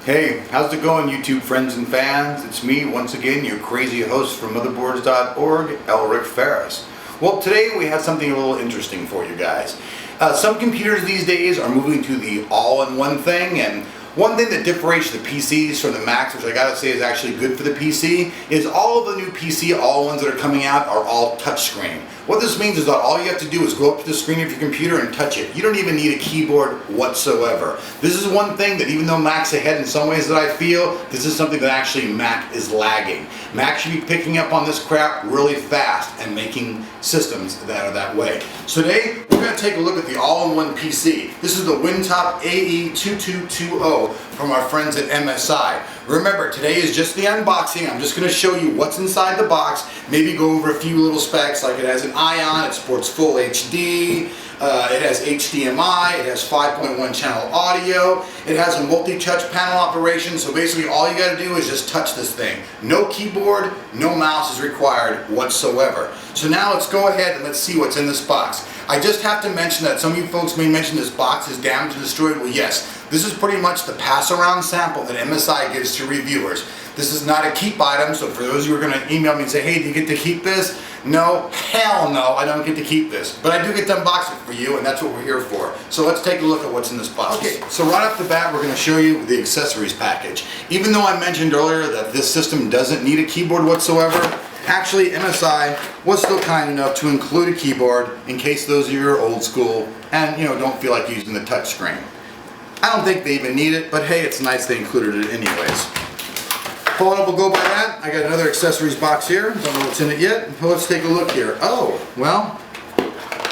Hey, how's it going, YouTube friends and fans? It's me once again, your crazy host from Motherboards.org, Elric Ferris. Well, today we have something a little interesting for you guys. Some computers these days are moving to the all-in-one thing, and one thing that differentiates the PCs from the Macs, which I gotta say is actually good for the PC, is all of the new PC all-in-ones that are coming out are all touchscreen. What this means is that all you have to do is go up to the screen of your computer and touch it. You don't even need a keyboard whatsoever. This is one thing that even though Mac's ahead in some ways that I feel, this is something that actually Mac is lagging. Mac should be picking up on this crap really fast and making systems that are that way. So today, we're going to take a look at the all-in-one PC. This is the Wintop AE2220 from our friends at MSI. Remember, today is just the unboxing. I'm just going to show you what's inside the box, maybe go over a few little specs, like it has an Ion, it supports full HD, it has HDMI, it has 5.1 channel audio, it has a multi-touch panel operation, so basically all you got to do is just touch this thing. No keyboard, no mouse is required whatsoever. So now let's go ahead and let's see what's in this box. I just have to mention that some of you folks may mention this box is damaged and destroyed. Well, yes, this is pretty much the pass-around sample that MSI gives to reviewers. This is not a keep item, so for those of you who are going to email me and say, hey, do you get to keep this? No, hell no, I don't get to keep this. But I do get to unbox it for you, and that's what we're here for. So let's take a look at what's in this box. Okay, so right off the bat, we're going to show you the accessories package. Even though I mentioned earlier that this system doesn't need a keyboard whatsoever, actually MSI was still kind enough to include a keyboard in case those of you are old school and don't feel like using the touch screen. I don't think they even need it, but hey, it's nice they included it anyways. Following up, we'll go by that. I got another accessories box here. Don't know what's in it yet. But let's take a look here. Oh, well,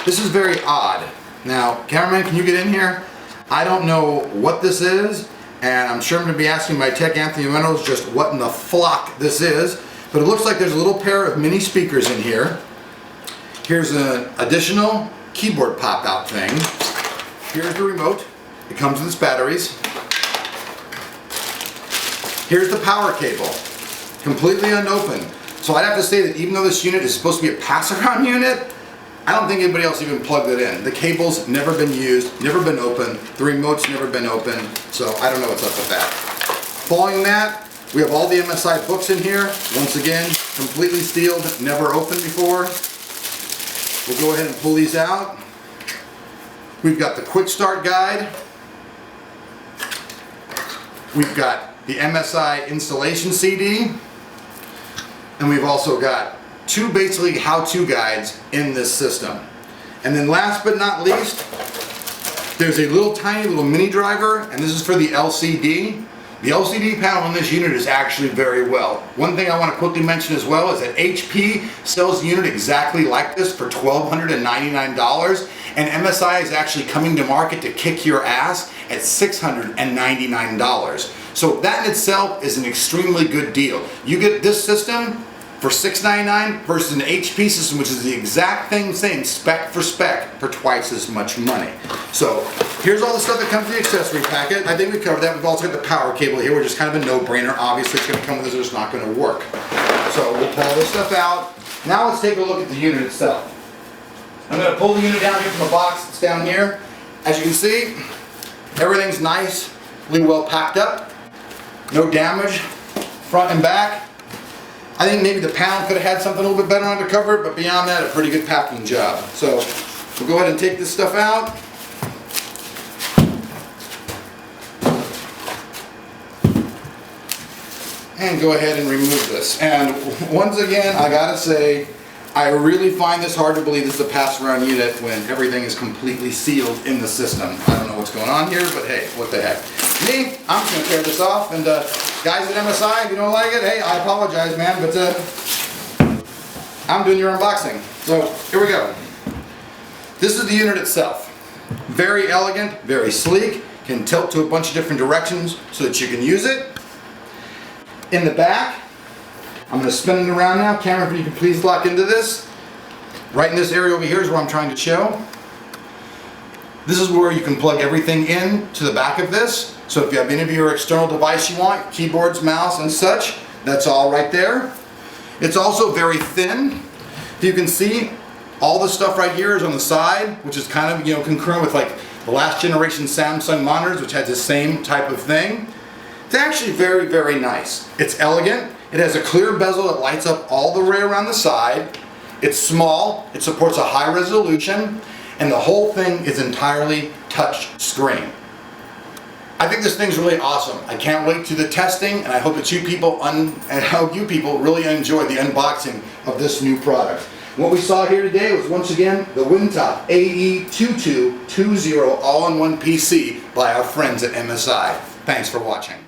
this is very odd. Now, cameraman, can you get in here? I don't know what this is, and I'm sure I'm going to be asking my tech Anthony Reynolds just what in the flock this is. But it looks like there's a little pair of mini speakers in here. Here's an additional keyboard pop-out thing. Here's the remote. It comes with its batteries. Here's the power cable, completely unopened. So I'd have to say that even though this unit is supposed to be a pass-around unit, I don't think anybody else even plugged it in. The cable's never been used, never been opened. The remote's never been opened, so I don't know what's up with that. Following that, we have all the MSI books in here. Once again, completely sealed, never opened before. We'll go ahead and pull these out. We've got the quick start guide. We've got the MSI installation CD. And we've also got two basically how-to guides in this system. And then last but not least, there's a little tiny little mini driver, and this is for the LCD. The LCD panel on this unit is actually very well. One thing I want to quickly mention as well is that HP sells the unit exactly like this for $1,299, and MSI is actually coming to market to kick your ass at $699. So that in itself is an extremely good deal. You get this system for $699 versus an HP system, which is the exact thing, same spec for twice as much money. So here's all the stuff that comes in the accessory packet. I think we covered that. We've also got the power cable here, which is kind of a no-brainer. Obviously, it's going to come with this, or it's not going to work. So we'll pull all this stuff out. Now let's take a look at the unit itself. I'm going to pull the unit down here from the box that's down here. As you can see, everything's nicely well packed up. No damage, front and back. I think maybe the panel could have had something a little bit better on to cover it, but beyond that, a pretty good packing job. So we'll go ahead and take this stuff out. And go ahead and remove this. And once again, I gotta say, I really find this hard to believe this is a pass-around unit when everything is completely sealed in the system. I don't know what's going on here, but hey, what the heck. Me, I'm just gonna tear this off, and guys at MSI, if you don't like it, hey, I apologize, man, but I'm doing your unboxing. So here we go. This is the unit itself. Very elegant, very sleek, can tilt to a bunch of different directions so that you can use it. In the back, I'm going to spin it around now. Camera, if you can please lock into this. Right in this area over here is where I'm trying to show. This is where you can plug everything in to the back of this. So if you have any of your external device you want, keyboards, mouse, and such, that's all right there. It's also very thin. If you can see, all the stuff right here is on the side, which is kind of, concurrent with like the last generation Samsung monitors, which had the same type of thing. It's actually very, very nice. It's elegant. It has a clear bezel that lights up all the way around the side. It's small. It supports a high resolution. And the whole thing is entirely touch screen. I think this thing's really awesome. I can't wait to the testing, and I hope that you people really enjoy the unboxing of this new product. What we saw here today was once again the Wintop AE2220 all-in-one PC by our friends at MSI. Thanks for watching.